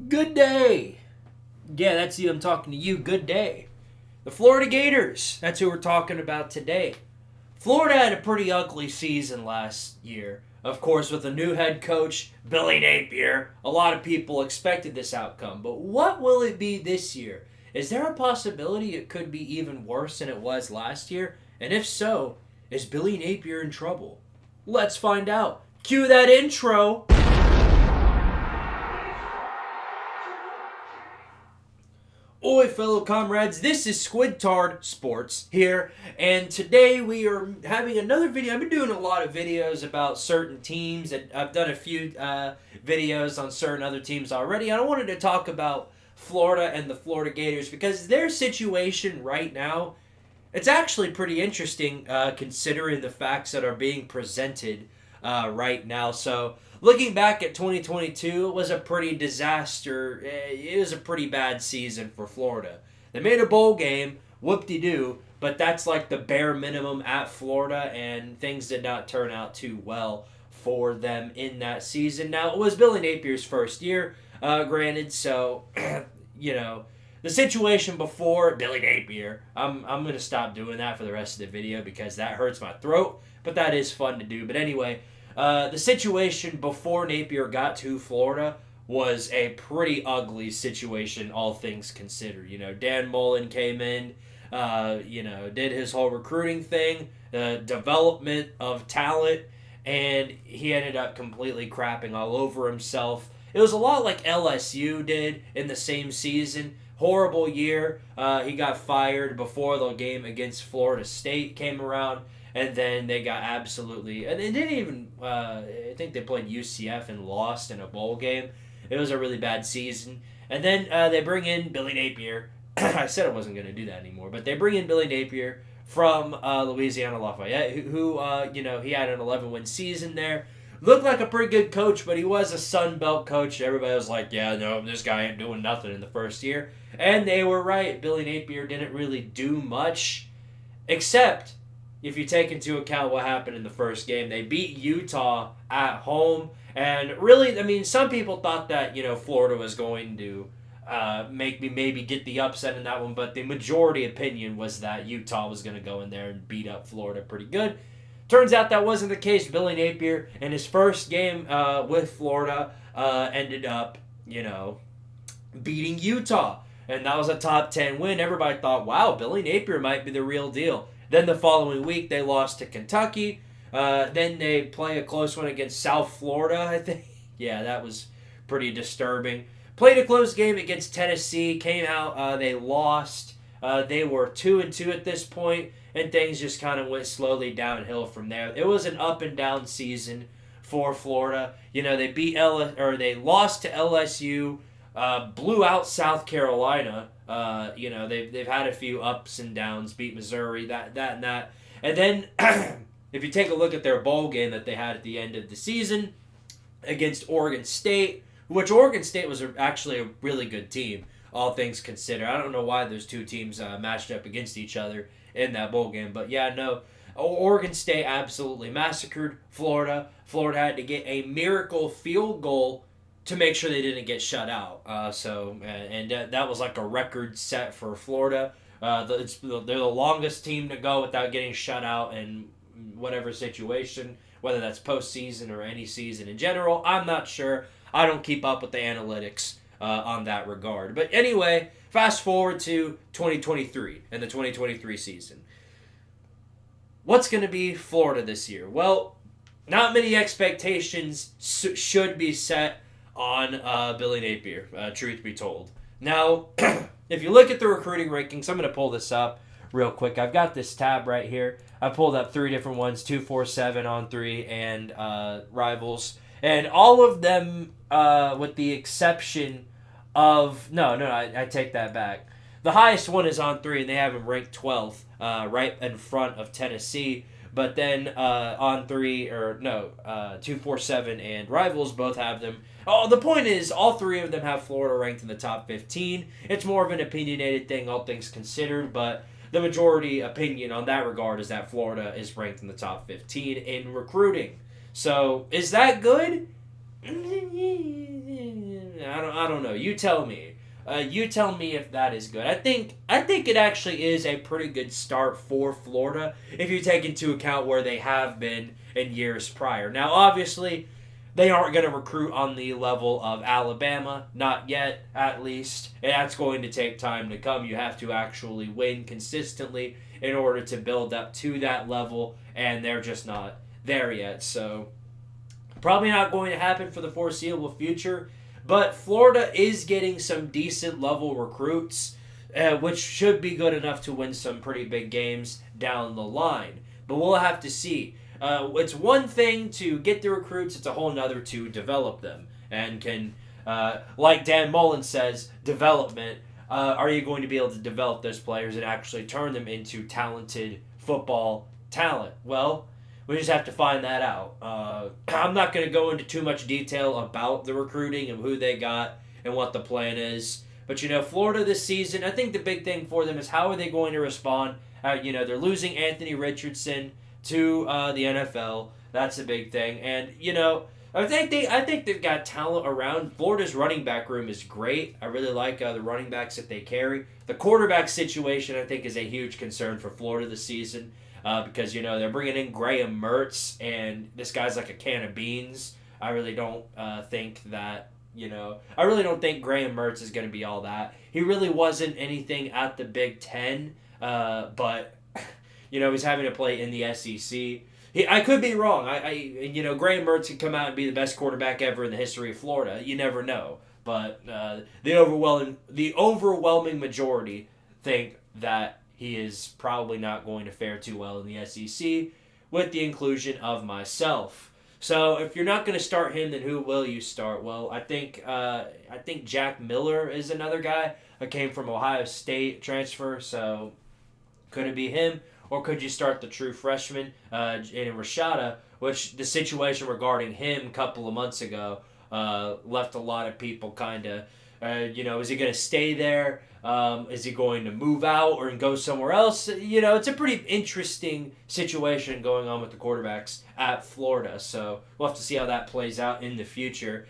Good day. Yeah, that's you. I'm talking to you. Good day. The Florida Gators. That's who we're talking about today. Florida had a pretty ugly season last year. Of course, with a new head coach, Billy Napier, a lot of people expected this outcome. But what will it be this year? Is there a possibility it could be even worse than it was last year? And if so, is Billy Napier in trouble? Let's find out. Cue that intro. Oi, fellow comrades, this is Squidtard Sports here, and today we are having another video. I've been doing a lot of videos about certain teams, and I've done a few videos on certain other teams already. I wanted to talk about Florida and the Florida Gators because their situation right now, it's actually pretty interesting considering the facts that are being presented right now. So, looking back at 2022, it was a pretty disaster. It was a pretty bad season for Florida. They made a bowl game, whoop-de-doo, but that's like the bare minimum at Florida, and things did not turn out too well for them in that season. Now, it was Billy Napier's first year, granted, so, the situation before Billy Napier, I'm going to stop doing that for the rest of the video because that hurts my throat, but that is fun to do. But anyway, the situation before Napier got to Florida was a pretty ugly situation, all things considered. Dan Mullen came in, did his whole recruiting thing, development of talent, and he ended up completely crapping all over himself. It was a lot like LSU did in the same season. Horrible year. He got fired before the game against Florida State came around. And then they got absolutely... And they didn't even... I think they played UCF and lost in a bowl game. It was a really bad season. And then they bring in Billy Napier. I said I wasn't going to do that anymore. But they bring in Billy Napier from Louisiana Lafayette, who he had an 11-win season there. Looked like a pretty good coach, but he was a Sun Belt coach. Everybody was like, yeah, no, this guy ain't doing nothing in the first year. And they were right. Billy Napier didn't really do much, except... if you take into account what happened in the first game, they beat Utah at home. And really, some people thought that, Florida was going to maybe get the upset in that one. But the majority opinion was that Utah was going to go in there and beat up Florida pretty good. Turns out that wasn't the case. Billy Napier, in his first game with Florida, ended up, beating Utah. And that was a top 10 win. Everybody thought, wow, Billy Napier might be the real deal. Then the following week, they lost to Kentucky. Then they play a close one against South Florida, I think. Yeah, that was pretty disturbing. Played a close game against Tennessee. Came out, they lost. They were 2-2 at this point, and things just kind of went slowly downhill from there. It was an up and down season for Florida. They they lost to LSU, blew out South Carolina. They've had a few ups and downs, beat Missouri, that and that. And then, if you take a look at their bowl game that they had at the end of the season against Oregon State, which Oregon State was actually a really good team, all things considered. I don't know why those two teams matched up against each other in that bowl game. But yeah, no, Oregon State absolutely massacred Florida. Florida had to get a miracle field goal to make sure they didn't get shut out. That was like a record set for Florida. They're the longest team to go without getting shut out in whatever situation, whether that's postseason or any season in general. I'm not sure. I don't keep up with the analytics on that regard. But anyway, fast forward to 2023 and the 2023 season. What's going to be Florida this year? Well, not many expectations should be set on Billy Napier, truth be told. Now, if you look at the recruiting rankings, I'm going to pull this up real quick. I've got this tab right here. I pulled up 3 different ones, 247 on 3, and Rivals. And all of them, with the exception of... I take that back. The highest one is on 3, and they have him ranked 12th, right in front of Tennessee. But then on 247 and Rivals both have them. Oh, the point is, all 3 of them have Florida ranked in the top 15. It's more of an opinionated thing, all things considered, but the majority opinion on that regard is that Florida is ranked in the top 15 in recruiting. So, is that good? I I don't know. You tell me. You tell me if that is good. I think it actually is a pretty good start for Florida if you take into account where they have been in years prior. Now, obviously, they aren't going to recruit on the level of Alabama, not yet, at least. And that's going to take time to come. You have to actually win consistently in order to build up to that level, and they're just not there yet. So, probably not going to happen for the foreseeable future. But Florida is getting some decent level recruits, which should be good enough to win some pretty big games down the line. But we'll have to see. It's one thing to get the recruits, it's a whole nother to develop them. And can, like Dan Mullen says, development. Are you going to be able to develop those players and actually turn them into talented football talent? Well, we just have to find that out. I'm not going to go into too much detail about the recruiting and who they got and what the plan is. But, Florida this season, I think the big thing for them is how are they going to respond? They're losing Anthony Richardson to the NFL. That's a big thing. And, I think they've got talent around. Florida's running back room is great. I really like the running backs that they carry. The quarterback situation, I think, is a huge concern for Florida this season. Because, they're bringing in Graham Mertz, and this guy's like a can of beans. I really don't think that, I really don't think Graham Mertz is going to be all that. He really wasn't anything at the Big Ten, but, he's having to play in the SEC. I could be wrong. Graham Mertz could come out and be the best quarterback ever in the history of Florida. You never know. But the overwhelming majority think that he is probably not going to fare too well in the SEC, with the inclusion of myself. So if you're not going to start him, then who will you start? Well, I think Jack Miller is another guy that came from Ohio State transfer. So could it be him, or could you start the true freshman in Rashada? Which the situation regarding him a couple of months ago left a lot of people kind of. Is he going to stay there? Is he going to move out or go somewhere else? It's a pretty interesting situation going on with the quarterbacks at Florida. So we'll have to see how that plays out in the future.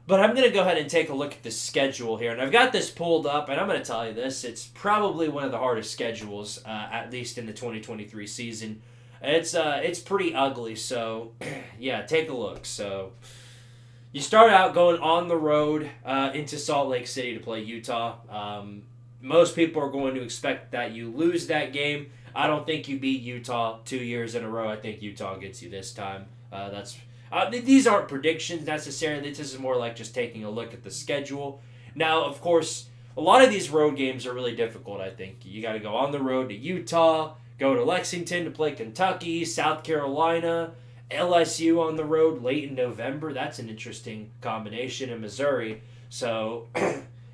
But I'm going to go ahead and take a look at the schedule here. And I've got this pulled up, and I'm going to tell you this. It's probably one of the hardest schedules, at least in the 2023 season. It's pretty ugly. So, yeah, take a look. So you start out going on the road into Salt Lake City to play Utah. Most people are going to expect that you lose that game. I don't think you beat Utah 2 years in a row. I think Utah gets you this time. These aren't predictions necessarily. This is more like just taking a look at the schedule. Now, of course, a lot of these road games are really difficult, I think. You got to go on the road to Utah, go to Lexington to play Kentucky, South Carolina, LSU on the road late in November. That's an interesting combination in Missouri. So,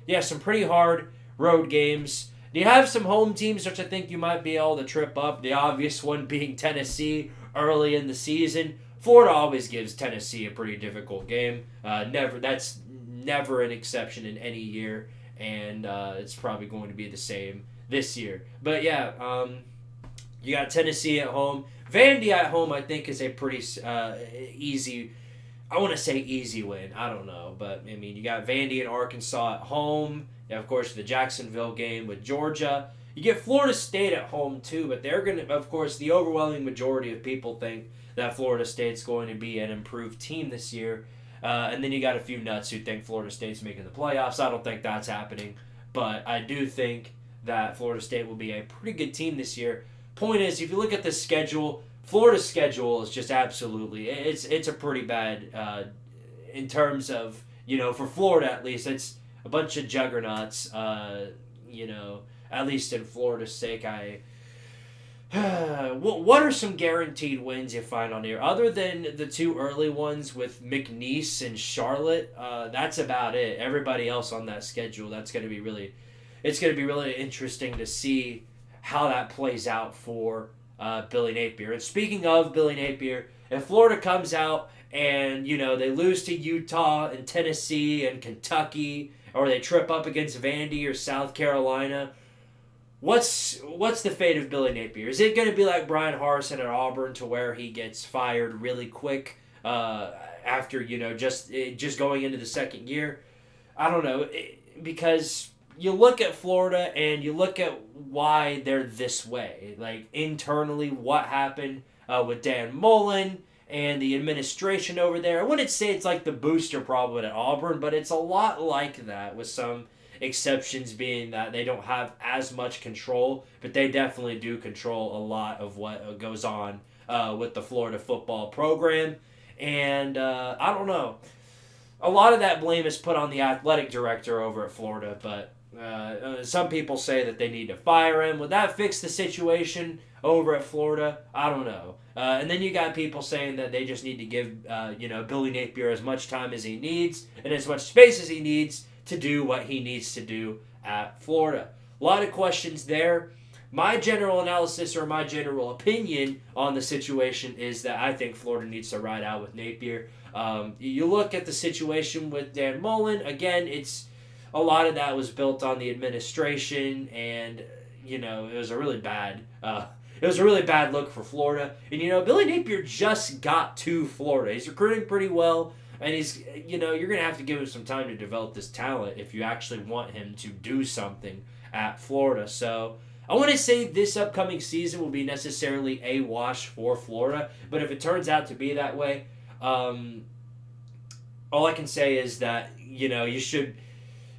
yeah, some pretty hard road games. You have some home teams which I think you might be able to trip up. The obvious one being Tennessee early in the season. Florida always gives Tennessee a pretty difficult game. That's never an exception in any year, and it's probably going to be the same this year. But yeah, you got Tennessee at home. Vandy at home, I think, is a pretty easy. I want to say easy win. I don't know, but I mean, you got Vandy and Arkansas at home. And of course, the Jacksonville game with Georgia. You get Florida State at home too, but they're going to, of course, the overwhelming majority of people think that Florida State's going to be an improved team this year. And then you got a few nuts who think Florida State's making the playoffs. I don't think that's happening, but I do think that Florida State will be a pretty good team this year. Point is, if you look at the schedule, Florida's schedule is just absolutely, it's a pretty bad, in terms of, for Florida at least, it's a bunch of juggernauts, at least in Florida's sake. What are some guaranteed wins you find on here? Other than the two early ones with McNeese and Charlotte, that's about it. Everybody else on that schedule, it's going to be really interesting to see how that plays out for Billy Napier. And speaking of Billy Napier, if Florida comes out and, they lose to Utah and Tennessee and Kentucky, or they trip up against Vandy or South Carolina, what's the fate of Billy Napier? Is it going to be like Brian Harsin at Auburn, to where he gets fired really quick after, just going into the second year? I don't know, because you look at Florida and you look at why they're this way. Like, internally, what happened with Dan Mullen and the administration over there. I wouldn't say it's like the booster problem at Auburn, but it's a lot like that, with some exceptions being that they don't have as much control, but they definitely do control a lot of what goes on with the Florida football program. And I don't know. A lot of that blame is put on the athletic director over at Florida, but some people say that they need to fire him. Would that fix the situation over at Florida? I don't know. And then you got people saying that they just need to give Billy Napier as much time as he needs and as much space as he needs to do what he needs to do at Florida. A lot of questions there. My general analysis or my general opinion on the situation is that I think Florida needs to ride out with Napier. You look at the situation with Dan Mullen, again, a lot of that was built on the administration, and it was a really bad look for Florida. And Billy Napier just got to Florida. He's recruiting pretty well, and he's you're gonna have to give him some time to develop this talent if you actually want him to do something at Florida. So I want to say this upcoming season will be necessarily a wash for Florida, but if it turns out to be that way, all I can say is that you should.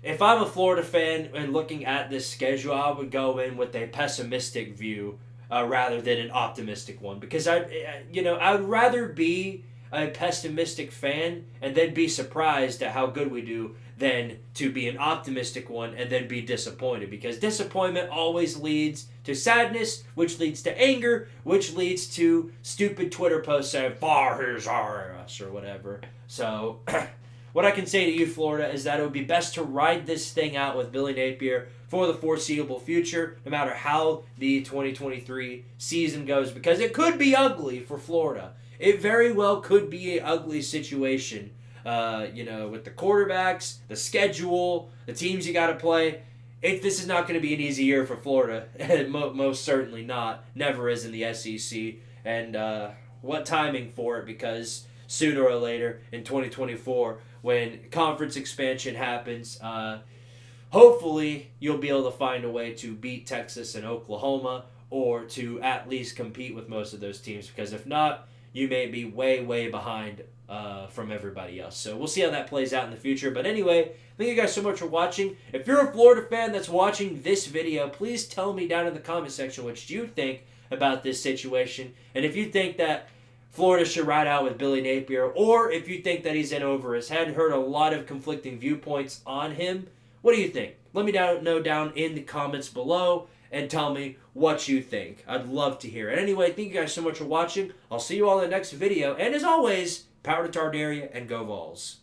If I'm a Florida fan and looking at this schedule, I would go in with a pessimistic view rather than an optimistic one, because I would rather be a pessimistic fan and then be surprised at how good we do than to be an optimistic one and then be disappointed, because disappointment always leads to sadness, which leads to anger, which leads to stupid Twitter posts saying "far is us" or whatever. So what I can say to you, Florida, is that it would be best to ride this thing out with Billy Napier for the foreseeable future, no matter how the 2023 season goes, because it could be ugly for Florida. It very well could be an ugly situation, with the quarterbacks, the schedule, the teams you got to play. This is not going to be an easy year for Florida, most certainly not. Never is in the SEC. And what timing for it, because sooner or later in 2024, when conference expansion happens, hopefully you'll be able to find a way to beat Texas and Oklahoma, or to at least compete with most of those teams, because if not, you may be way, way behind from everybody else. So we'll see how that plays out in the future. But anyway, thank you guys so much for watching. If you're a Florida fan that's watching this video, please tell me down in the comment section what you think about this situation. And if you think that Florida should ride out with Billy Napier, or if you think that he's in over his head. Heard a lot of conflicting viewpoints on him. What do you think? Let me know down in the comments below and tell me what you think. I'd love to hear it. Anyway, thank you guys so much for watching. I'll see you all in the next video. And as always, power to Tardaria and go Vols.